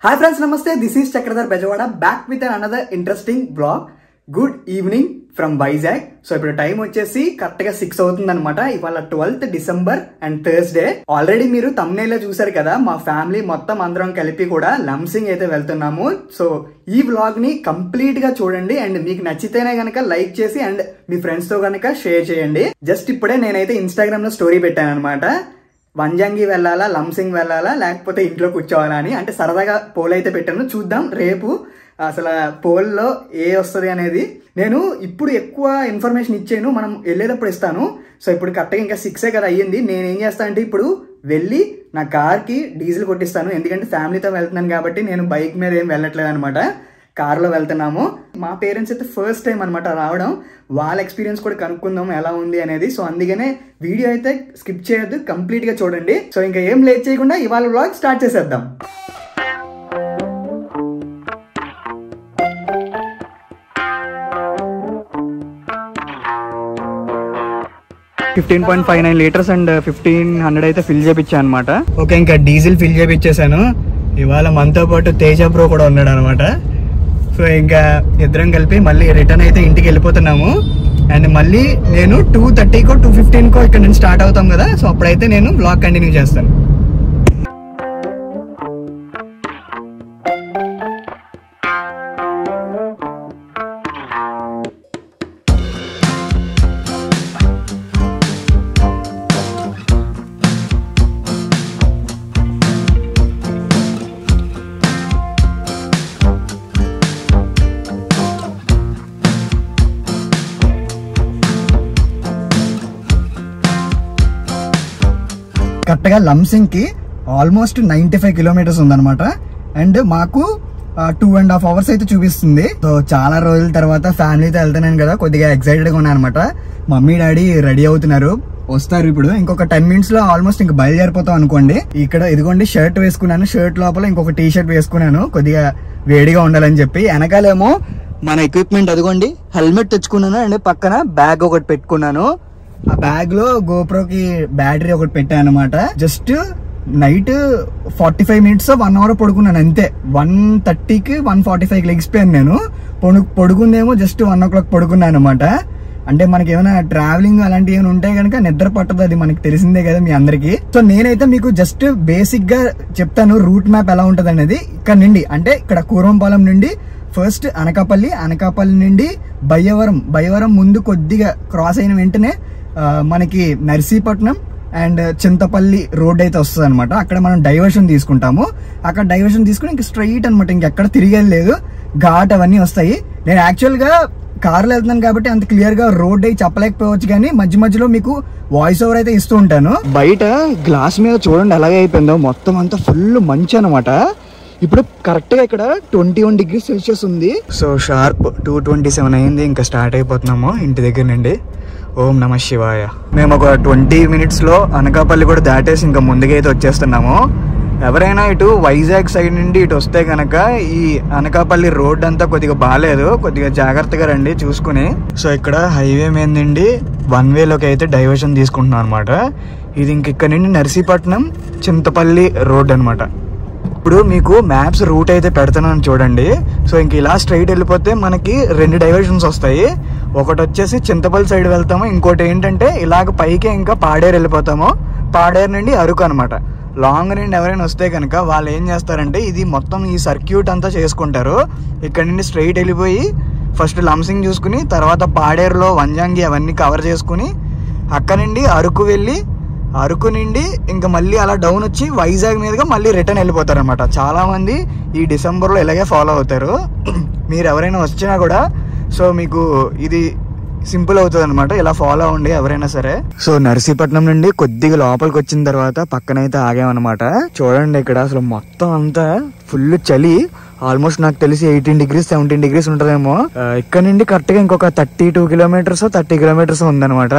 Hi friends, namaste. This is Chakradhar Bejawada back with another interesting vlog. Good evening from Vizag. So ఇప్పుడు time వచ్చేసి correct గా 6 అవుతుంది అనమాట. ఇవాళ 12th December and Thursday. Already మీరు thumbnail లో చూసారు కదా, మా ఫ్యామిలీ మొత్తం అందరం కలిపి కూడా లంసింగ్ అయితే వెళ్తున్నాము. సో ఈ వ్లాగ్ ని కంప్లీట్ గా చూడండి అండ్ మీకు నచ్చితేనే గనక లైక్ చేసి అండ్ మీ ఫ్రెండ్స్ తో గనక షేర్ చేయండి. జస్ట్ ఇప్పుడే నేనైతే ఇన్స్టాగ్రామ్ లో స్టోరీ పెట్టాను అనమాట. వంజంగి వెళ్ళాలా, లంసింగ్ వెళ్ళాలా, లేకపోతే ఇంట్లో కూర్చోవాలా అని. అంటే సరదాగా పోల్ అయితే పెట్టాను, చూద్దాం రేపు అసలు పోల్లో ఏ వస్తుంది అనేది. నేను ఇప్పుడు ఎక్కువ ఇన్ఫర్మేషన్ ఇచ్చాను, మనం వెళ్ళేటప్పుడు ఇస్తాను. సో ఇప్పుడు కరెక్ట్గా ఇంకా 6 కదా అయ్యింది. నేను ఏం చేస్తాను అంటే ఇప్పుడు వెళ్ళి నా కార్కి డీజిల్ కొట్టిస్తాను. ఎందుకంటే ఫ్యామిలీతో వెళ్తున్నాను కాబట్టి నేను బైక్ మీద ఏం వెళ్ళట్లేదు అనమాట, కార్లో వెళ్తున్నాము. మా పేరెంట్స్ అయితే ఫస్ట్ టైం అనమాట రావడం, వాళ్ళ ఎక్స్పీరియన్స్ కూడా కనుక్కుందాం ఎలా ఉంది అనేది. సో అందుకనే వీడియో అయితే స్కిప్ చేయొద్దు, కంప్లీట్ గా చూడండి. సో ఇంకా ఏం లేట్ చేయకుండా ఇవాళ వ్లాగ్ స్టార్ట్ చేసేద్దాం. 15.59 లీటర్స్ అండ్ 1500 అయితే ఫిల్ చేయించా అనమాట. ఓకే, ఇంకా డీజిల్ ఫిల్ చేయించేసాను. ఇవాళ మనతో పాటు తేజ బ్రో కూడా ఉన్నాడు అనమాట. సో ఇంకా ఇద్దరం కలిపి మళ్ళీ రిటర్న్ అయితే ఇంటికి వెళ్ళిపోతున్నాము. అండ్ మళ్ళీ నేను 2:30కో 2:15కో ఇక్కడ నుంచి స్టార్ట్ అవుతాం కదా. సో అప్పుడైతే నేను బ్లాగ్ కంటిన్యూ చేస్తాను. కరెక్ట్గా లంసింగ్ కి ఆల్మోస్ట్ 95 కిలోమీటర్స్ ఉందన్నమాట. అండ్ మాకు 2.5 hours అయితే చూపిస్తుంది. సో చాలా రోజుల తర్వాత ఫ్యామిలీతో వెళ్తున్నాను కదా, కొద్దిగా ఎక్సైటెడ్ గా ఉన్నాను అనమాట. మమ్మీ డాడీ రెడీ అవుతున్నారు, వస్తారు ఇప్పుడు. ఇంకొక 10 minutes లో ఆల్మోస్ట్ ఇంకా బయలుదేరిపోతాం అనుకోండి. ఇక్కడ ఇదిగోండి షర్ట్ వేసుకున్నాను, షర్ట్ లోపల ఇంకొక టీ షర్ట్ వేసుకున్నాను కొద్దిగా వేడిగా ఉండాలని చెప్పి. వెనకాలేమో మన ఎక్విప్మెంట్ అదిగోండి, హెల్మెట్ తెచ్చుకున్నాను అండ్ పక్కన బ్యాగ్ ఒకటి పెట్టుకున్నాను. ఆ బ్యాగ్ లో గోప్రోకి బ్యాటరీ ఒకటి పెట్టాను అనమాట. జస్ట్ నైట్ 45 minutes 1 hour పడుకున్నాను అంతే. 1:30కి 1:45కి లెగిసిపోయాను నేను. పడుకుందేమో జస్ట్ 1 o'clock పడుకున్నాను అనమాట. అంటే మనకి ఏమైనా ట్రావెలింగ్ అలాంటివి ఏమైనా ఉంటే కనుక నిద్ర పట్టదు, అది మనకి తెలిసిందే కదా మీ అందరికి. సో నేనైతే మీకు జస్ట్ బేసిక్ గా చెప్తాను రూట్ మ్యాప్ ఎలా ఉంటది అనేది. ఇక్కడ నుండి అంటే ఇక్కడ కూరంపాలెం నుండి ఫస్ట్ అనకాపల్లి నుండి బయ్యవరం ముందు కొద్దిగా క్రాస్ అయిన వెంటనే మనకి నర్సీపట్నం అండ్ చింతపల్లి రోడ్ అయితే వస్తుంది అనమాట. అక్కడ మనం డైవర్షన్ తీసుకుంటాము. అక్కడ డైవర్షన్ తీసుకుని ఇంక స్ట్రైట్ అనమాట, ఇంకెక్కడ తిరిగేది లేదు. ఘాట్ అవన్నీ వస్తాయి. నేను యాక్చువల్ గా కార్లో వెళ్తున్నాను కాబట్టి అంత క్లియర్ గా రోడ్ అయి చెప్పలేకపోవచ్చు, కానీ మధ్య మధ్యలో మీకు వాయిస్ ఓవర్ అయితే ఇస్తూ ఉంటాను. బయట గ్లాస్ మీద చూడండి ఎలాగే అయిపోయిందో, మొత్తం అంతా ఫుల్ మంచు అనమాట. ఇప్పుడు కరెక్ట్ గా ఇక్కడ 21 degrees Celsius ఉంది. సో షార్ప్ 2:27 అయింది, ఇంకా స్టార్ట్ అయిపోతున్నాము ఇంటి దగ్గర నుండి. ఓం నమ శివాయ. మేము ఒక 20 minutes లో అనకాపల్లి కూడా దాటేసి ఇంకా ముందుగా అయితే వచ్చేస్తున్నాము. ఎవరైనా ఇటు వైజాగ్ సైడ్ నుండి ఇటు వస్తే కనుక ఈ అనకాపల్లి రోడ్ అంతా కొద్దిగా బాగాలేదు, కొద్దిగా జాగ్రత్తగా రండి చూసుకుని. సో ఇక్కడ హైవే మీద నుండి 1 way లోకి అయితే డైవర్షన్ తీసుకుంటున్నాం అనమాట. ఇది ఇంక ఇక్కడ నుండి నర్సీపట్నం చింతపల్లి రోడ్ అనమాట. ఇప్పుడు మీకు మ్యాప్స్ రూట్ అయితే పెడతానని చూడండి. సో ఇంక ఇలా స్ట్రైట్ వెళ్ళిపోతే మనకి 2 డైవర్షన్స్ వస్తాయి. ఒకటి వచ్చేసి చింతపల్లి సైడ్ వెళ్తాము, ఇంకోటి ఏంటంటే ఇలాగ పైకి ఇంకా పాడేరు వెళ్ళిపోతాము. పాడేరు నుండి అరకు అనమాట. లాంగ్ నుండి ఎవరైనా వస్తే కనుక వాళ్ళు ఏం చేస్తారంటే ఇది మొత్తం ఈ సర్క్యూట్ అంతా చేసుకుంటారు. ఇక్కడ నుండి స్ట్రైట్ వెళ్ళిపోయి ఫస్ట్ లంసింగ్ చూసుకుని తర్వాత పాడేరులో వంజంగి అవన్నీ కవర్ చేసుకుని అక్కడ నుండి అరకు వెళ్ళి అరకు నుండి ఇంకా మళ్ళీ అలా డౌన్ వచ్చి వైజాగ్ మీదుగా మళ్ళీ రిటర్న్ వెళ్ళిపోతారు అనమాట. చాలా మంది ఈ డిసెంబర్లో ఇలాగే ఫాలో అవుతారు. మీరు ఎవరైనా వచ్చినా కూడా సో మీకు ఇది సింపుల్ అవుతుంది అనమాట, ఇలా ఫాలో అవ్వండి ఎవరైనా సరే. సో నర్సీపట్నం నుండి కొద్దిగా లోపలికి వచ్చిన తర్వాత పక్కనైతే ఆగామన్నమాట. చూడండి ఇక్కడ అసలు మొత్తం అంతా ఫుల్ చలి. ఆల్మోస్ట్ నాకు తెలిసి 18 degrees 17 degrees ఉంటుందేమో. ఇక్కడ నుండి కరెక్ట్ గా ఇంకొక 32 kilometers 30 kilometers ఉందన్నమాట.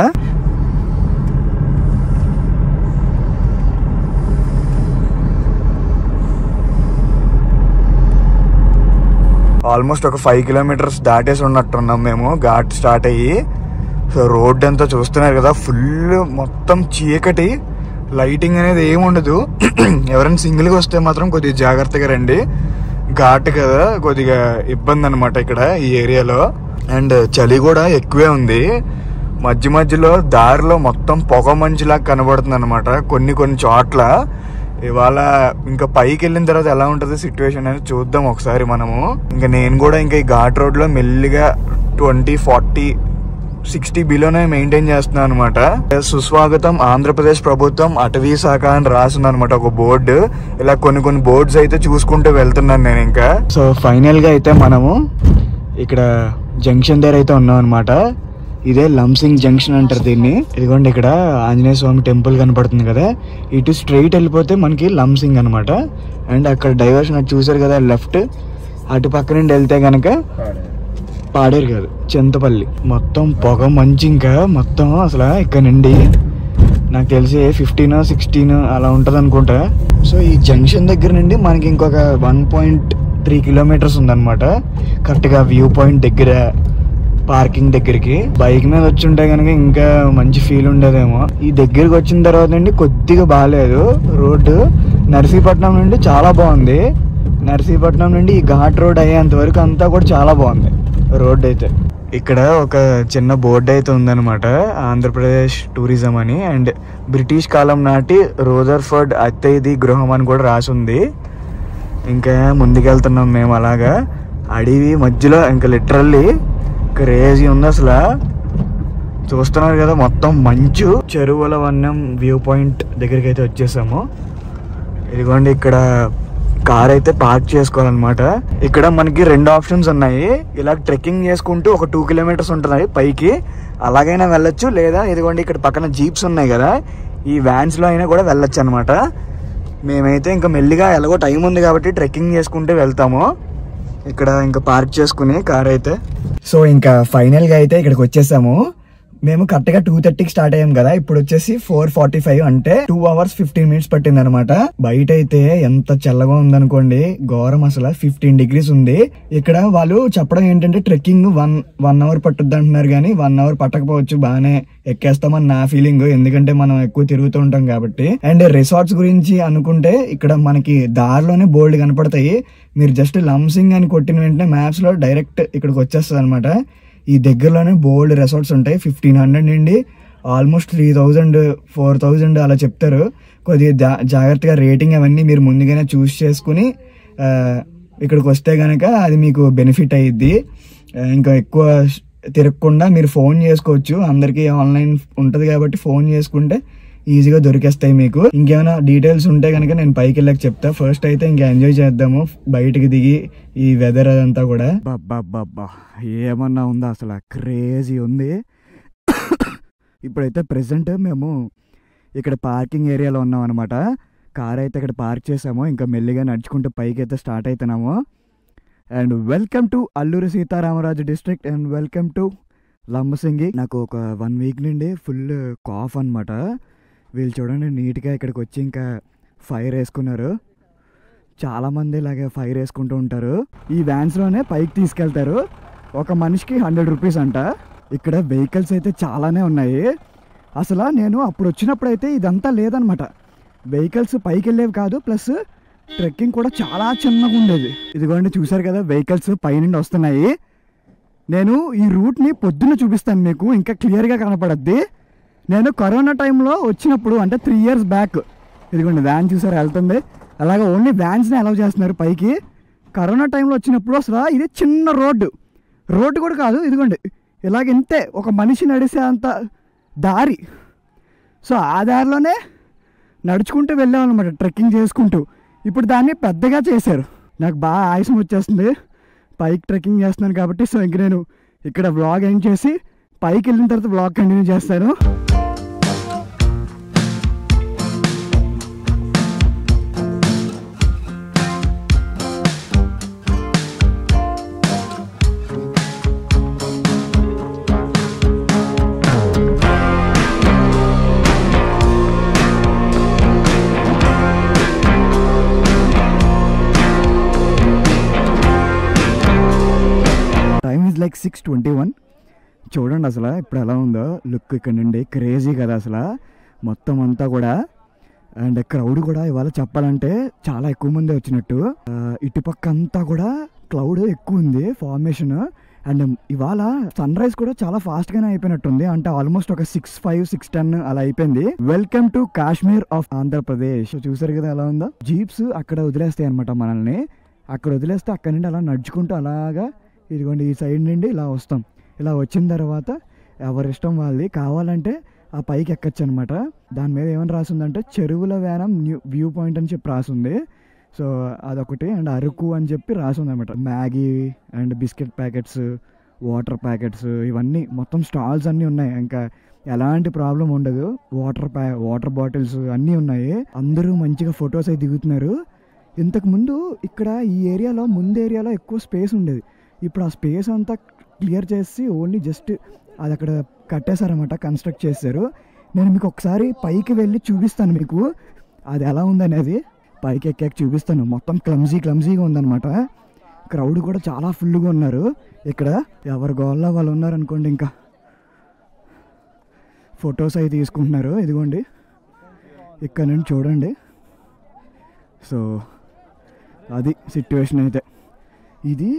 ఆల్మోస్ట్ ఒక 5 kilometers దాటేసి ఉన్నట్టున్నాం మేము ఘాట్ స్టార్ట్ అయ్యి. సో రోడ్ అంతా చూస్తున్నారు కదా, ఫుల్ మొత్తం చీకటి, లైటింగ్ అనేది ఏముండదు. ఎవరైనా సింగిల్గా వస్తే మాత్రం కొద్దిగా జాగ్రత్తగా రండి. ఘాట్ కదా, కొద్దిగా ఇబ్బంది అనమాట ఇక్కడ ఈ ఏరియాలో. అండ్ చలి కూడా ఎక్కువే ఉంది. మధ్య మధ్యలో దారిలో మొత్తం పొగ మంచులా కనబడుతుంది అనమాట కొన్ని చోట్ల. ఇవాళ ఇంకా పైకి వెళ్ళిన తర్వాత ఎలా ఉంటుంది సిచ్యువేషన్ అని చూద్దాం ఒకసారి మనము. ఇంకా నేను కూడా ఇంకా ఈ ఘాట్ రోడ్ లో మెల్లిగా 20, 40, 60 బిలోనే మెయింటైన్ చేస్తున్నాను అనమాట. సుస్వాగతం ఆంధ్రప్రదేశ్ ప్రభుత్వం అటవీ శాఖ అని రాసింది అనమాట ఒక బోర్డు. ఇలా కొన్ని బోర్డ్స్ అయితే చూసుకుంటూ వెళ్తున్నాను నేను ఇంకా. సో ఫైనల్ గా అయితే మనము ఇక్కడ జంక్షన్ దగ్గర అయితే ఉన్నాం అనమాట. ఇదే లంసింగ్ జంక్షన్ అంటారు దీన్ని. ఇదిగోండి ఇక్కడ ఆంజనేయ స్వామి టెంపుల్ కనపడుతుంది కదా, ఇటు స్ట్రైట్ వెళ్ళిపోతే మనకి లంసింగ్ అనమాట. అండ్ అక్కడ డైవర్షన్ అది చూసారు కదా లెఫ్ట్, అటు పక్క నుండి వెళ్తే కనుక పాడేరు కాదు చింతపల్లి. మొత్తం పొగ మంచి ఇంకా మొత్తం అసలు ఇక్కడ నుండి నాకు తెలిసి 15, 16 అలా ఉంటుంది అనుకుంటా. సో ఈ జంక్షన్ దగ్గర నుండి మనకి ఇంకొక 1.3 కిలోమీటర్స్ ఉందన్నమాట కరెక్ట్గా వ్యూ పాయింట్ దగ్గర, పార్కింగ్ దగ్గరికి. బైక్ మీద వచ్చి ఉంటే కనుక ఇంకా మంచి ఫీల్ ఉండేదేమో. ఈ దగ్గరికి వచ్చిన తర్వాత నుండి కొద్దిగా బాగాలేదు రోడ్డు. నర్సీపట్నం నుండి చాలా బాగుంది. నర్సీపట్నం నుండి ఈ ఘాట్ రోడ్ అయ్యేంత వరకు అంతా కూడా చాలా బాగుంది రోడ్ అయితే. ఇక్కడ ఒక చిన్న బోర్డు అయితే ఉందన్నమాట, ఆంధ్రప్రదేశ్ టూరిజం అని. అండ్ బ్రిటిష్ కాలం నాటి రోదర్ఫర్డ్ అత్తైది గృహం అని కూడా రాసి ఉంది. ఇంకా ముందుకెళ్తున్నాం మేము అలాగా అడవి మధ్యలో. ఇంకా లిటరల్లీ క్రేజీ ఉంది అసలు. చూస్తున్నారు కదా మొత్తం మంచు. చెరువుల వన్యం వ్యూ పాయింట్ దగ్గరికి అయితే వచ్చేసాము. ఇదిగోండి ఇక్కడ కార్ అయితే పార్క్ చేసుకోవాలన్నమాట. ఇక్కడ మనకి 2 ఆప్షన్స్ ఉన్నాయి. ఇలా ట్రెక్కింగ్ చేసుకుంటూ ఒక 2 కిలోమీటర్స్ ఉంటుంది పైకి, అలాగైనా వెళ్ళొచ్చు. లేదా ఇదిగోండి ఇక్కడ పక్కన జీప్స్ ఉన్నాయి కదా, ఈ వ్యాన్స్ లో అయినా కూడా వెళ్ళొచ్చు అనమాట. మేమైతే ఇంకా మెల్లిగా ఎలాగో టైం ఉంది కాబట్టి ట్రెక్కింగ్ చేసుకుంటూ వెళ్తాము. ఇక్కడ ఇంకా పార్క్ చేసుకుని కార్ అయితే. సో ఇంకా ఫైనల్ గా అయితే ఇక్కడికి వచ్చేసాము. మేము కరెక్ట్ గా 2:30కి స్టార్ట్ అయ్యాం కదా, ఇప్పుడు వచ్చేసి 4:45 అంటే 2 hours 15 minutes పట్టింది అనమాట. బయట అయితే ఎంత చల్లగా ఉందనుకోండి, ఘోరం అసలు. 15 degrees ఉంది. ఇక్కడ వాళ్ళు చెప్పడం ఏంటంటే ట్రెక్కింగ్ 1 hour పట్టుద్ది అంటున్నారు, కానీ 1 hour పట్టకపోవచ్చు, బాగానే ఎక్కేస్తామని నా ఫీలింగ్. ఎందుకంటే మనం ఎక్కువ తిరుగుతూ ఉంటాం కాబట్టి. అండ్ రిసార్ట్స్ గురించి అనుకుంటే ఇక్కడ మనకి దారిలోనే బోల్డ్ కనపడతాయి. మీరు జస్ట్ లంసింగ్ అని కొట్టిన వెంటనే మ్యాప్స్ లో డైరెక్ట్ ఇక్కడికి వచ్చేస్తుంది అనమాట. ఈ దగ్గరలోనే బోల్డ్ రిసార్ట్స్ ఉంటాయి. 1500 నుండి ఆల్మోస్ట్ 3000, 4000 అలా చెప్తారు. కొద్దిగా జాగ్రత్తగా రేటింగ్ అవన్నీ మీరు ముందుగానే చూస్ చేసుకుని ఇక్కడికి వస్తే కనుక అది మీకు బెనిఫిట్ అయ్యిద్ది. ఇంకా ఎక్కువ తిరగకుండా మీరు ఫోన్ చేసుకోవచ్చు. అందరికీ ఆన్లైన్ ఉంటుంది కాబట్టి ఫోన్ చేసుకుంటే ఈజీగా దొరికేస్తాయి మీకు. ఇంకేమైనా డీటెయిల్స్ ఉంటే కనుక నేను పైకి వెళ్ళాక చెప్తా. ఫస్ట్ అయితే ఇంకా ఎంజాయ్ చేద్దాము బయటికి దిగి ఈ వెదర్ అదంతా కూడా. బాబా ఏమన్నా ఉందా అసలు, క్రేజీ ఉంది. ఇప్పుడైతే ప్రెసెంట్ మేము ఇక్కడ పార్కింగ్ ఏరియాలో ఉన్నాం అనమాట. కార్ అయితే ఇక్కడ పార్క్ చేసాము. ఇంకా మెల్లిగా నడుచుకుంటూ పైకి అయితే స్టార్ట్ అవుతున్నాము. And welcome to Alluri Sitaramaraju district and welcome to Lambasingi. నాకు ఒక 1 week నుండి ఫుల్ కాఫ్ అనమాట. వీళ్ళు చూడండి నీట్గా ఇక్కడికి వచ్చి ఇంకా ఫైర్ వేసుకున్నారు. చాలామంది ఇలాగే ఫైర్ వేసుకుంటూ ఉంటారు. ఈ వ్యాన్స్లోనే పైకి తీసుకెళ్తారు. ఒక మనిషికి 100 rupees అంట. ఇక్కడ వెహికల్స్ అయితే చాలానే ఉన్నాయి. అసలు నేను అప్పుడు వచ్చినప్పుడు అయితే ఇదంతా లేదనమాట. వెహికల్స్ పైకి వెళ్ళేవి కాదు, ప్లస్ ట్రెక్కింగ్ కూడా చాలా చిన్నగా ఉండేది. ఇదిగోండి చూసారు కదా వెహికల్స్ పైనుండి వస్తున్నాయి. నేను ఈ రూట్ని పొద్దున్న చూపిస్తాను మీకు, ఇంకా క్లియర్గా కనపడద్ది. నేను కరోనా టైంలో వచ్చినప్పుడు అంటే 3 years బ్యాక్, ఇదిగోండి వ్యాన్ చూసారు వెళ్తుంది. అలాగే ఓన్లీ వ్యాన్స్ని అలౌ చేస్తున్నారు పైకి. కరోనా టైంలో వచ్చినప్పుడు అసలు ఇది చిన్న రోడ్డు కూడా కాదు, ఇదిగోండి ఇలాగంతే ఒక మనిషి నడిసే అంత దారి. సో ఆ దారిలోనే నడుచుకుంటూ వెళ్ళామన్నమాట ట్రెక్కింగ్ చేసుకుంటూ. ఇప్పుడు దాన్ని పెద్దగా చేశారు. నాకు బాగా ఆయాసం వచ్చేస్తుంది పైకి ట్రెక్కింగ్ చేస్తున్నాను కాబట్టి. సో ఇంక నేను ఇక్కడ వ్లాగ్ ఎండ్ చేసి పైకి వెళ్ళిన తర్వాత వ్లాగ్ కంటిన్యూ చేస్తాను. Time is like 6:21. చూడండి అసలు ఇప్పుడు ఎలా ఉందో లుక్ ఇక్కడ నుండి. క్రేజీ కదా అసలు మొత్తం అంతా కూడా. అండ్ క్రౌడ్ కూడా ఇవాళ చెప్పాలంటే చాలా ఎక్కువ మంది వచ్చినట్టు. ఇటుపక్క అంతా కూడా క్లౌడ్ ఎక్కువ ఉంది ఫార్మేషన్. అండ్ ఇవాళ సన్ రైజ్ కూడా చాలా ఫాస్ట్ గానే అయిపోయినట్టుంది. అంటే ఆల్మోస్ట్ ఒక 6:05, 6:10 అలా అయిపోయింది. Welcome to Kashmir of Andhra Pradesh. చూసారు కదా ఎలా ఉందో. జీప్స్ అక్కడ వదిలేస్తాయి అనమాట మనల్ని. అక్కడ వదిలేస్తే అక్కడ నుండి అలా నడుచుకుంటూ అలాగా ఇదిగోండి ఈ సైడ్ నుండి ఇలా వస్తాం. ఇలా వచ్చిన తర్వాత ఎవరిష్టం వాళ్ళది, కావాలంటే ఆ పైకి ఎక్కచ్చు అనమాట. దాని మీద ఏమని రాసిందంటే చెరువుల వేనం వ్యూ పాయింట్ అని చెప్పి రాసింది. సో అదొకటి. అండ్ అరకు అని చెప్పి రాసింది అనమాట. Maggi and biscuit packets, water packets, ఇవన్నీ మొత్తం స్టాల్స్ అన్నీ ఉన్నాయి. ఇంకా ఎలాంటి ప్రాబ్లం ఉండదు. వాటర్ బాటిల్స్ అన్నీ ఉన్నాయి. అందరూ మంచిగా ఫొటోస్ అయితే దిగుతున్నారు. ఇంతకు ముందు ఇక్కడ ఈ ఏరియాలో ముందు ఏరియాలో ఎక్కువ స్పేస్ ఉండేది. ఇప్పుడు ఆ స్పేస్ అంతా క్లియర్ చేసి ఓన్లీ జస్ట్ అది అక్కడ కట్టేశారన్నమాట, కన్స్ట్రక్ట్ చేశారు. నేను మీకు ఒకసారి పైకి వెళ్ళి చూపిస్తాను మీకు అది ఎలా ఉందనేది. పైకి ఎక్కాక చూపిస్తాను. మొత్తం క్లమ్జీగా ఉందన్నమాట. క్రౌడ్ కూడా చాలా ఫుల్గా ఉన్నారు. ఇక్కడ ఎవరి గోల్లో వాళ్ళు ఉన్నారనుకోండి. ఇంకా ఫొటోస్ అవి తీసుకుంటున్నారు. ఇదిగోండి ఇక్కడ నుండి చూడండి. సో అది సిట్యువేషన్ అయితే. ఇది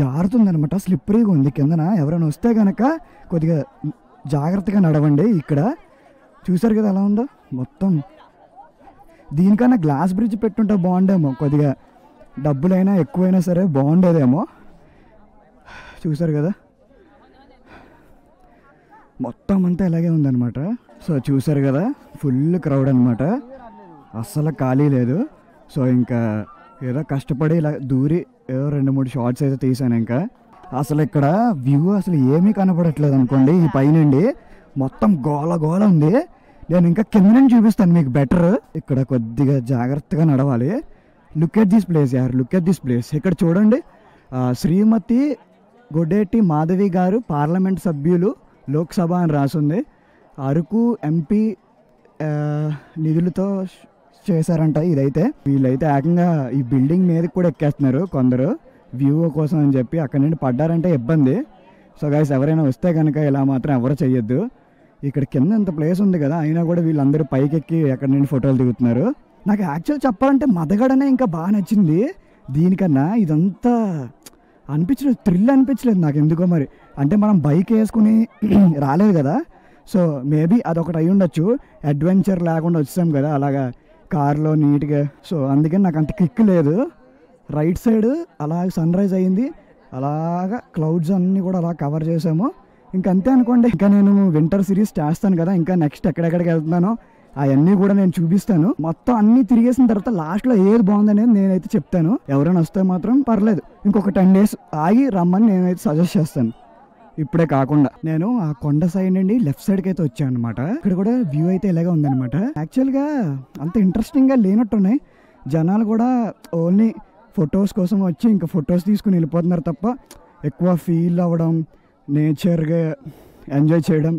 జారుతుందనమాట, స్లిప్పరీగా ఉంది కిందన. ఎవరైనా వస్తే కనుక కొద్దిగా జాగ్రత్తగా నడవండి. ఇక్కడ చూసారు కదా ఎలా ఉందో మొత్తం. దీనికన్నా గ్లాస్ బ్రిడ్జ్ పెట్టుంటే బాగుండేమో. కొద్దిగా డబ్బులైనా ఎక్కువైనా సరే బాగుండేదేమో. చూసారు కదా మొత్తం అంతా ఇలాగే ఉందన్నమాట. సో చూసారు కదా ఫుల్ క్రౌడ్ అనమాట, అస్సలు ఖాళీ లేదు. సో ఇంకా ఏదో కష్టపడి ఇలా దూరి ఏదో 2-3 షార్ట్స్ అయితే తీసాను. ఇంకా అసలు ఇక్కడ వ్యూ అసలు ఏమీ కనపడట్లేదు అనుకోండి. ఈ పైనుండి మొత్తం గోల ఉంది. నేను ఇంకా కింద నుంచి చూపిస్తాను మీకు బెటర్. ఇక్కడ కొద్దిగా జాగ్రత్తగా నడవాలి. లుక్ ఎట్ దిస్ ప్లేస్ యార్, లుక్ ఎట్ దిస్ ప్లేస్. ఇక్కడ చూడండి, శ్రీమతి గొడ్డేటి మాధవి గారు పార్లమెంట్ సభ్యులు లోక్సభ అని రాసింది. అరకు ఎంపీ నిధులతో చేశారంట ఇదైతే. వీళ్ళైతే ఏకంగా ఈ బిల్డింగ్ మీదకి కూడా ఎక్కేస్తున్నారు కొందరు వ్యూ కోసం అని చెప్పి. అక్కడ నుండి పడ్డారంటే ఇబ్బంది. సో గైస్ ఎవరైనా వస్తే కనుక ఇలా మాత్రం ఎవరు చెయ్యొద్దు. ఇక్కడ కింద ఇంత ప్లేస్ ఉంది కదా, అయినా కూడా వీళ్ళందరూ పైకెక్కి అక్కడి నుండి ఫోటోలు దిగుతున్నారు. నాకు యాక్చువల్ చెప్పాలంటే మదగడనే ఇంకా బాగా నచ్చింది దీనికన్నా. ఇదంతా అనిపించలేదు, థ్రిల్ అనిపించలేదు నాకు ఎందుకో మరి. అంటే మనం బైక్ వేసుకుని రాలేదు కదా, సో మేబీ అదొకటి అయి ఉండొచ్చు. అడ్వెంచర్ లేకుండా వచ్చాం కదా అలాగా కార్లో నీట్గా. సో అందుకని నాకు అంత కిక్ లేదు. రైట్ సైడ్ అలా సన్ రైజ్ అయ్యింది, అలాగా క్లౌడ్స్ అన్నీ కూడా అలా కవర్ చేసాము. ఇంకా అంతే అనుకోండి. ఇంకా నేను వింటర్ సిరీస్ చేస్తాను కదా, ఇంకా నెక్స్ట్ ఎక్కడెక్కడికి వెళ్తున్నానో అవన్నీ కూడా నేను చూపిస్తాను. మొత్తం అన్నీ తిరిగేసిన తర్వాత లాస్ట్లో ఏది బాగుందనేది నేనైతే చెప్తాను. ఎవరైనా వస్తే మాత్రం పర్లేదు, ఇంకొక 10 days ఆగి రమ్మని నేనైతే సజెస్ట్ చేస్తాను. ఇప్పుడే కాకుండా నేను ఆ కొండ సైడ్ నుండి లెఫ్ట్ సైడ్కి అయితే వచ్చాను అనమాట. ఇక్కడ కూడా వ్యూ అయితే ఇలాగే ఉందన్నమాట. యాక్చువల్గా అంత ఇంట్రెస్టింగ్గా లేనట్టున్నాయి. జనాలు కూడా ఓన్లీ ఫొటోస్ కోసం వచ్చి ఇంకా ఫొటోస్ తీసుకుని వెళ్ళిపోతున్నారు తప్ప ఎక్కువ ఫీల్ అవ్వడం, నేచర్గా ఎంజాయ్ చేయడం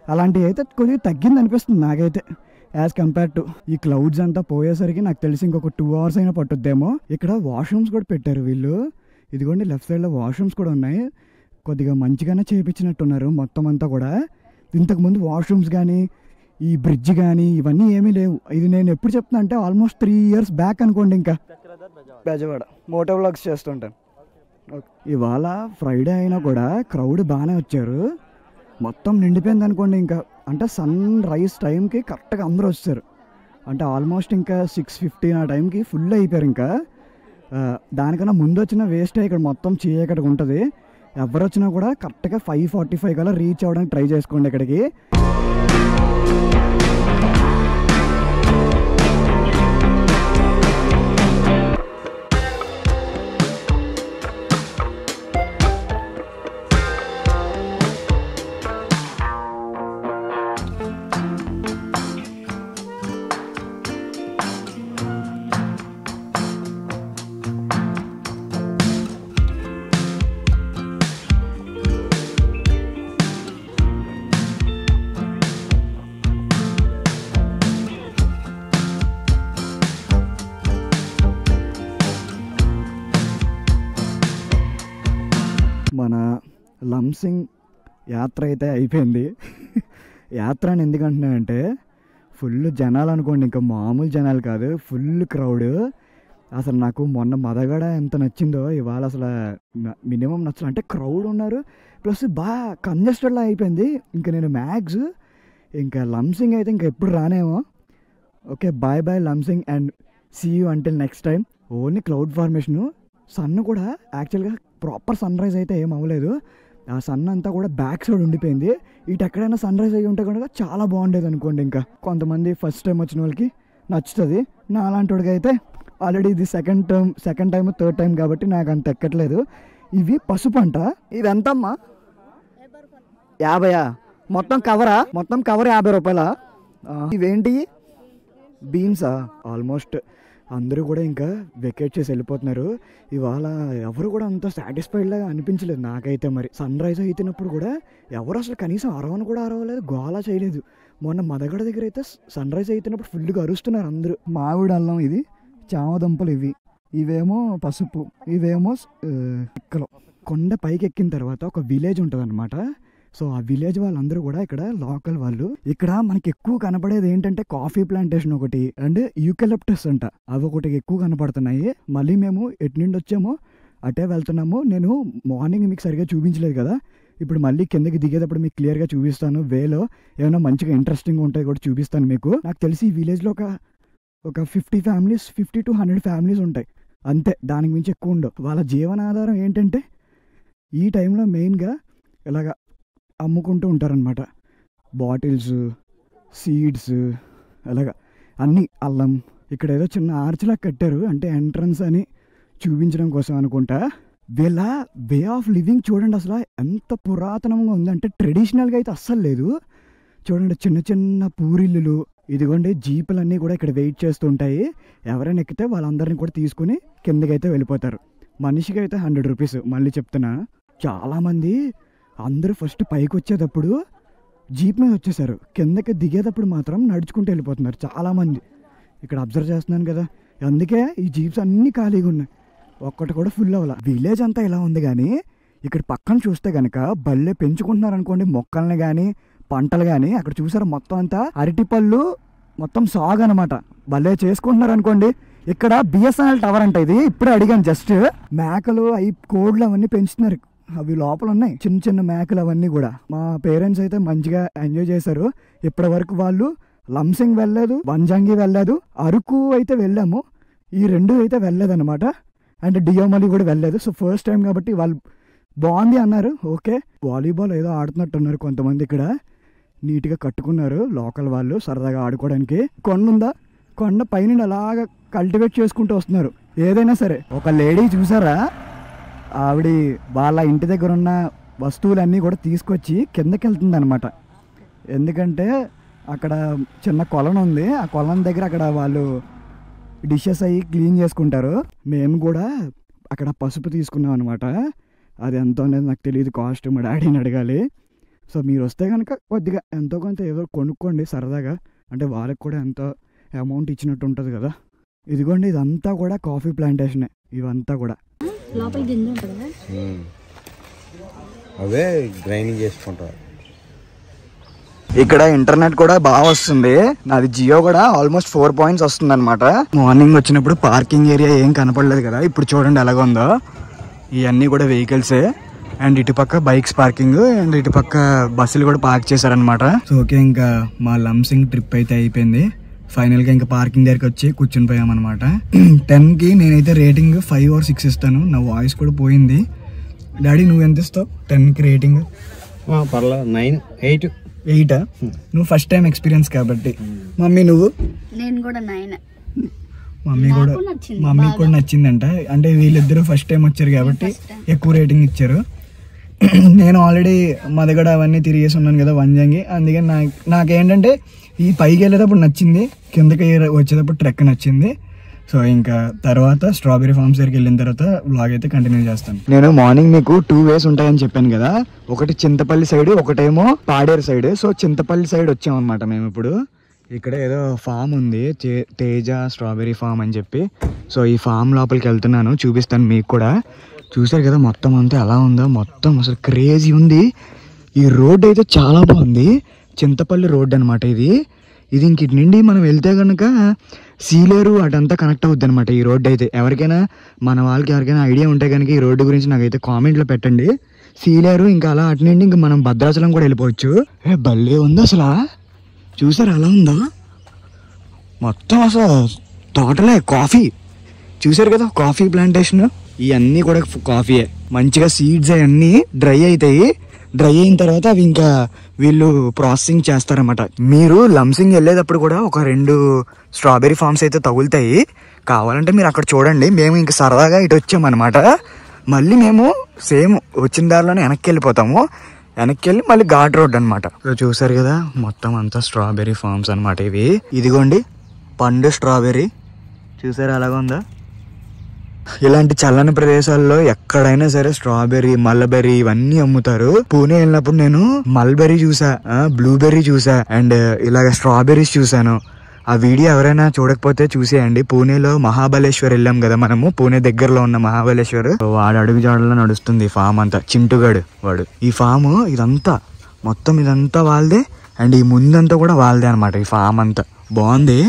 అలాంటివి అయితే కొద్దిగా తగ్గింది అనిపిస్తుంది నాకైతే యాజ్ కంపేర్ టు. ఈ క్లౌడ్స్ అంతా పోయేసరికి నాకు తెలిసి ఇంకొక 2 hours అయినా పట్టుద్దేమో. ఇక్కడ వాష్రూమ్స్ కూడా పెట్టారు వీళ్ళు. ఇదిగోండి లెఫ్ట్ సైడ్లో వాష్రూమ్స్ కూడా ఉన్నాయి. కొద్దిగా మంచిగానే చేయించినట్టున్నారు మొత్తం అంతా కూడా. ఇంతకుముందు వాష్రూమ్స్ కానీ ఈ బ్రిడ్జ్ కానీ ఇవన్నీ ఏమీ లేవు. ఇది నేను ఎప్పుడు చెప్తున్నా అంటే ఆల్మోస్ట్ 3 years బ్యాక్ అనుకోండి. ఇంకా బెజవాడ మోటో వ్లాగ్స్ చేస్తుంటాను. ఇవాళ ఫ్రైడే అయినా కూడా క్రౌడ్ బాగానే వచ్చారు. మొత్తం నిండిపోయింది అనుకోండి. ఇంకా అంటే సన్ రైజ్ టైంకి కరెక్ట్గా అందరూ వచ్చారు. అంటే ఆల్మోస్ట్ ఇంకా 6:15 ఆ టైంకి ఫుల్ అయిపోయారు. ఇంకా దానికన్నా ముందు వచ్చిన వేస్ట్ ఇక్కడ మొత్తం చీకటిగా ఉంటుంది. ఎవరు వచ్చినా కూడా కరెక్ట్గా 5:45 కల్లా రీచ్ అవ్వడానికి ట్రై చేసుకోండి ఇక్కడికి. మన లంసింగ్ యాత్ర అయితే అయిపోయింది. యాత్ర అని ఎందుకంటున్నానంటే ఫుల్ జనాలు అనుకోండి, ఇంకా మామూలు జనాలు కాదు, ఫుల్ క్రౌడ్. అసలు నాకు మొన్న మదగడ ఎంత నచ్చిందో ఇవాళ అసలు మినిమం నచ్చలేదు. అంటే క్రౌడ్ ఉన్నారు, ప్లస్ బాగా కంజెస్టెడ్లా అయిపోయింది. ఇంకా నేను మ్యాక్స్ ఇంకా లంసింగ్ అయితే ఇంకా ఎప్పుడు రానేమో. Okay, bye bye Lumsing and see you until next time. Only cloud ఫార్మేషను. సన్ కూడా యాక్చువల్గా ప్రాపర్ సన్ రైజ్ అయితే ఏం అవ్వలేదు. ఆ సన్ అంతా కూడా బ్యాక్ సైడ్ ఉండిపోయింది. ఇటు ఎక్కడైనా సన్ రైజ్ అయ్యి ఉంటే కనుక చాలా బాగుండేది అనుకోండి. ఇంకా కొంతమంది ఫస్ట్ టైం వచ్చిన వాళ్ళకి నచ్చుతుంది, నా అలాంటి వాడికి అయితే ఆల్రెడీ ఇది సెకండ్ టైం థర్డ్ టైం కాబట్టి నాకు అంత ఎక్కట్లేదు. ఇవి పసుపు అంట. ఇది ఎంతమ్మా? 50. మొత్తం కవర్ 50 రూపాయల. ఇవేంటి? బీన్సా? ఆల్మోస్ట్ అందరూ కూడా ఇంకా వెకేట్ చేసి వెళ్ళిపోతున్నారు. ఇవాళ ఎవరు కూడా అంత సాటిస్ఫైడ్ లాగా అనిపించలేదు నాకైతే. మరి సన్ రైజ్ అయినప్పుడు కూడా ఎవరు అసలు కనీసం అరవను కూడా అరవలేదు, గోలా చేయలేదు. మొన్న మదగడ దగ్గర అయితే సన్ రైజ్ అయినప్పుడు ఫుల్గా అరుస్తున్నారు అందరూ. మామిడి అల్లం, ఇది చామదుంపలు, ఇవేమో పసుపు, ఇవేమో పిక్కలు. కొండ పైకి ఎక్కిన తర్వాత ఒక విలేజ్ ఉంటుంది అనమాట. సో ఆ విలేజ్ వాళ్ళందరూ కూడా ఇక్కడ లోకల్ వాళ్ళు. ఇక్కడ మనకి ఎక్కువ కనపడేది ఏంటంటే కాఫీ ప్లాంటేషన్ ఒకటి అండ్ యూకలిప్టస్ అంట, అవి ఒకటి ఎక్కువ కనపడుతున్నాయి. మళ్ళీ మేము ఎటు నుండి వచ్చామో అటే వెళ్తున్నాము. నేను మార్నింగ్ మీకు సరిగా చూపించలేదు కదా, ఇప్పుడు మళ్ళీ కిందకి దిగేటప్పుడు మీకు క్లియర్గా చూపిస్తాను. వేలో ఏమైనా మంచిగా ఇంట్రెస్టింగ్ ఉంటాయి కూడా చూపిస్తాను మీకు. నాకు తెలిసి ఈ విలేజ్లో ఒక 50 to 100 ఫ్యామిలీస్ ఉంటాయి అంతే, దానికి మించి ఎక్కువ ఉండవు. వాళ్ళ జీవనాధారం ఏంటంటే ఈ టైంలో మెయిన్గా ఇలాగ అమ్ముకుంటూ ఉంటారనమాట. బాటిల్స్, సీడ్స్, అలాగా అన్నీ, అల్లం. ఇక్కడ ఏదో చిన్న ఆర్చ్లా కట్టారు, అంటే ఎంట్రన్స్ అని చూపించడం కోసం అనుకుంటా. వీళ్ళ వే ఆఫ్ లివింగ్ చూడండి అసలు ఎంత పురాతనంగా ఉంది. అంటే ట్రెడిషనల్గా అయితే అస్సలు లేదు. చూడండి, చిన్న చిన్న పూరిల్లులు. ఇదిగోండి జీపులన్నీ కూడా ఇక్కడ వెయిట్ చేస్తుంటాయి. ఎవరైనా ఎక్కితే వాళ్ళందరినీ కూడా తీసుకుని కిందకైతే వెళ్ళిపోతారు. మనిషికి అయితే 100 రూపీస్. మళ్ళీ చెప్తున్నా, చాలామంది అందరూ ఫస్ట్ పైకి వచ్చేటప్పుడు జీప్ మీద వచ్చేసారు, కిందకి దిగేటప్పుడు మాత్రం నడుచుకుంటూ వెళ్ళిపోతున్నారు చాలామంది. ఇక్కడ అబ్జర్వ్ చేస్తున్నాను కదా, అందుకే ఈ జీప్స్ అన్నీ ఖాళీగా ఉన్నాయి, ఒక్కటి కూడా ఫుల్ అవ్వాల. విలేజ్ అంతా ఇలా ఉంది, కానీ ఇక్కడ పక్కన చూస్తే కనుక బల్లే పెంచుకుంటున్నారు అనుకోండి, మొక్కల్ని కానీ పంటలు కానీ. అక్కడ చూసారు మొత్తం అంతా అరటిపళ్ళు, మొత్తం సాగు అనమాట, భలే చేసుకుంటున్నారు అనుకోండి. ఇక్కడ BSNL టవర్ అంట ఇది. ఇప్పుడే అడిగాను జస్ట్. మేకలు, కోడ్లు అవన్నీ పెంచుతున్నారు, అవి లోపల ఉన్నాయి, చిన్న చిన్న మేకలు అవన్నీ కూడా. మా పేరెంట్స్ అయితే మంచిగా ఎంజాయ్ చేశారు. ఇప్పటి వరకు వాళ్ళు లంసింగ్ వెళ్ళలేదు, వంజంగి వెళ్ళలేదు, అరకు అయితే వెళ్ళాము, ఈ 2 అయితే వెళ్ళలేదు అనమాట. అండ్ డియోమలి కూడా వెళ్ళలేదు. సో ఫస్ట్ టైం కాబట్టి వాళ్ళు బాగుంది అన్నారు. ఓకే, వాలీబాల్ ఏదో ఆడుతున్నట్టున్నారు కొంతమంది. ఇక్కడ నీట్గా కట్టుకున్నారు లోకల్ వాళ్ళు సరదాగా ఆడుకోవడానికి. కొండ ఉందా, కొండ పైన అలాగా కల్టివేట్ చేసుకుంటూ వస్తున్నారు ఏదైనా సరే. ఒక లేడీ చూసారా, ఆవిడ వాళ్ళ ఇంటి దగ్గర ఉన్న వస్తువులన్నీ కూడా తీసుకొచ్చి కిందకి వెళ్తుంది అనమాట. ఎందుకంటే అక్కడ చిన్న కొలను ఉంది, ఆ కొలను దగ్గర అక్కడ వాళ్ళు డిషెస్ అవి క్లీన్ చేసుకుంటారు. మేము కూడా అక్కడ పసుపు తీసుకున్నాం అనమాట. అది ఎంత అనేది నాకు తెలియదు, కాస్ట్ మా డాడీని అడగాలి. సో మీరు వస్తే కనుక కొద్దిగా ఎంతో కొంత ఏదో కొనుక్కోండి సరదాగా, అంటే వాళ్ళకి కూడా ఎంతో అమౌంట్ ఇచ్చినట్టు ఉంటుంది కదా. ఇదిగోండి, ఇదంతా కూడా కాఫీ ప్లాంటేషనే. ఇవంతా కూడా అవే గ్రైండింగ్ చేసుకుంటారు. ఇక్కడ ఇంటర్నెట్ కూడా బాగా వస్తుంది. నాది జియో కూడా ఆల్మోస్ట్ 4 పాయింట్స్ వస్తుంది అనమాట. మార్నింగ్ వచ్చినప్పుడు పార్కింగ్ ఏరియా ఏం కనపడలేదు కదా, ఇప్పుడు చూడండి ఎలాగ ఉందో. ఇవన్నీ కూడా వెహికల్సే. అండ్ ఇటుపక్క బైక్స్ పార్కింగ్, అండ్ ఇటుపక్క బస్సులు కూడా పార్క్ చేశారనమాట. సో ఓకే, ఇంకా మా లంసింగ్ ట్రిప్ అయితే అయిపోయింది. ఫైనల్గా ఇంకా పార్కింగ్ దగ్గరికి వచ్చి కూర్చొని పోయామన్నమాట. 10కి నేనైతే రేటింగ్ 5 or 6 ఇస్తాను. నా వాయిస్ కూడా పోయింది. డాడీ నువ్వు ఎంత ఇస్తావు 10కి రేటింగ్? పర్లేదు 9, 8. 8 నువ్వు ఫస్ట్ టైం ఎక్స్పీరియన్స్ కాబట్టి. మమ్మీ నువ్వు? నేను కూడా 9. మమ్మీకి కూడా నచ్చిందంట. అంటే వీళ్ళిద్దరూ ఫస్ట్ టైం వచ్చారు కాబట్టి ఎక్కువ రేటింగ్ ఇచ్చారు. నేను ఆల్రెడీ మదగడ అవన్నీ తిరిగేసి ఉన్నాను కదా వంజంగి, అందుకని నాకేంటంటే ఈ పైకి వెళ్ళేటప్పుడు నచ్చింది, కిందకి వచ్చేటప్పుడు ట్రెక్ నచ్చింది. సో ఇంకా తర్వాత స్ట్రాబెరీ ఫార్మ్స్ దగ్గరికి వెళ్ళిన తర్వాత వ్లాగ్ అయితే కంటిన్యూ చేస్తాను. నేను మార్నింగ్ మీకు 2 వేస్ ఉంటాయని చెప్పాను కదా, ఒకటి చింతపల్లి సైడ్, ఒకటేమో Paderu side. So Chintapalli side వచ్చామన్నమాట మేము. ఇప్పుడు ఇక్కడ ఏదో ఫామ్ ఉంది, తేజ స్ట్రాబెరీ ఫామ్ అని చెప్పి. సో ఈ ఫామ్ లోపలికి వెళ్తున్నాను, చూపిస్తాను మీకు కూడా. చూసారు కదా మొత్తం అంతా ఎలా ఉందో, మొత్తం అసలు క్రేజీ ఉంది. ఈ రోడ్ అయితే చాలా బాగుంది, చింతపల్లి రోడ్ అనమాట ఇది. ఇది ఇంక ఇటు నుండి మనం వెళ్తే కనుక సీలేరు అటంతా కనెక్ట్ అవుద్ది అనమాట ఈ రోడ్డు అయితే. ఎవరికైనా మన వాళ్ళకి ఎవరికైనా ఐడియా ఉంటే కనుక ఈ రోడ్డు గురించి నాకైతే కామెంట్లో పెట్టండి. సీలేరు ఇంకా అలా అటు నుండి ఇంకా మనం భద్రాచలం కూడా వెళ్ళిపోవచ్చు. భలే ఉంది అసలు, చూసారు అలా ఉందా మొత్తం అసలు తోటలే. కాఫీ చూసారు కదా, కాఫీ ప్లాంటేషన్. ఇవన్నీ కూడా కాఫీయే. మంచిగా సీడ్స్ అవన్నీ డ్రై అవుతాయి. డ్రై అయిన తర్వాత అవి ఇంకా వీళ్ళు ప్రాసెసింగ్ చేస్తారన్నమాట. మీరు లంసింగ్ వెళ్ళేటప్పుడు కూడా ఒక 2 స్ట్రాబెర్రీ ఫార్మ్స్ అయితే తగులుతాయి. కావాలంటే మీరు అక్కడ చూడండి. మేము ఇంకా సరదాగా ఇటు వచ్చామన్నమాట. మళ్ళీ మేము సేమ్ వచ్చిన దారిలోనే వెనక్కి వెళ్ళిపోతాము. వెనక్కి వెళ్ళి మళ్ళీ ఘాట్ రోడ్ అనమాట. చూసారు కదా మొత్తం అంతా స్ట్రాబెర్రీ ఫార్మ్స్ అనమాట ఇవి. ఇదిగోండి పండు స్ట్రాబెర్రీ, చూసారా అలాగా ఉందా. ఇలాంటి చల్లని ప్రదేశాల్లో ఎక్కడైనా సరే స్ట్రాబెర్రీ, మల్బెర్రీ ఇవన్నీ అమ్ముతారు. పూణే వెళ్ళినప్పుడు నేను మల్బెర్రీ చూసా, బ్లూబెర్రీ చూసా, అండ్ ఇలాగ స్ట్రాబెర్రీస్ చూసాను. ఆ వీడియో ఎవరైనా చూడకపోతే చూసేయండి. పూణేలో మహాబలేశ్వర్ వెళ్ళాం కదా మనము, పూణే దగ్గరలో ఉన్న మహాబలేశ్వర్. వాడు అడుగు జాడలో నడుస్తుంది ఈ ఫామ్ అంతా. చింటుగాడు వాడు. ఈ ఫామ్ ఇదంతా మొత్తం ఇదంతా వాళ్ళదే, అండ్ ఈ ముందంతా కూడా వాళ్ళదే అనమాట. ఈ ఫామ్ అంతా బాగుంది.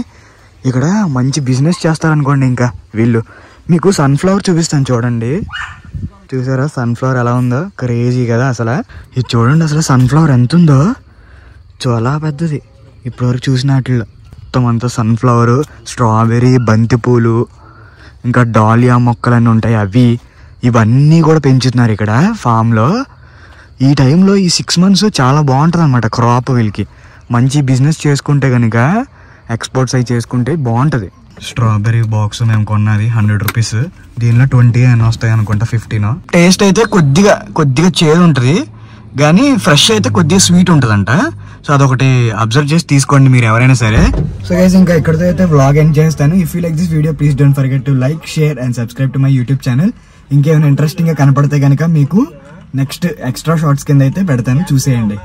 ఇక్కడ మంచి బిజినెస్ చేస్తారనుకోండి ఇంకా వీళ్ళు. మీకు సన్ఫ్లవర్ చూపిస్తాను చూడండి. చూసారా సన్ఫ్లవర్ ఎలా ఉందో, క్రేజీ కదా అసలు. ఇది చూడండి అసలు సన్ఫ్లవర్ ఎంత ఉందో, చాలా పెద్దది ఇప్పటివరకు చూసిన వాటిల్లో. మొత్తం అంతా సన్ఫ్లవర్, స్ట్రాబెర్రీ, బంతిపూలు, ఇంకా డాలియా మొక్కలన్నీ ఉంటాయి అవి. ఇవన్నీ కూడా పెంచుతున్నారు ఇక్కడ ఫామ్లో. ఈ టైంలో ఈ 6 months చాలా బాగుంటుంది అనమాట క్రాప్. వీళ్ళకి మంచి బిజినెస్ చేసుకుంటే కనుక, ఎక్స్పోర్ట్స్ అవి చేసుకుంటే బాగుంటుంది. స్ట్రాబెర్రీ బాక్స్ మేము కొన్నది 100 రూపీస్. దీనిలో 20 అని వస్తాయి అనుకుంటా, 15. టేస్ట్ అయితే కొద్దిగా చేదు ఉంటుంది, కానీ ఫ్రెష్ అయితే కొద్దిగా స్వీట్ ఉంటుందంట. సో అదొకటి అబ్జర్వ్ చేసి తీసుకోండి మీరు ఎవరైనా సరే. సో గైస్ ఇంకా ఇక్కడితో అయితే వ్లాగ్ ఎండ్ చేస్తాను. If you like this video please don't forget to like, share and subscribe to my YouTube channel. ఇంకేమైనా ఇంట్రెస్టింగ్ గా కనపడితే కనుక మీకు నెక్స్ట్ ఎక్స్ట్రా షార్ట్స్ కింద అయితే పెడతాను, చూసేయండి.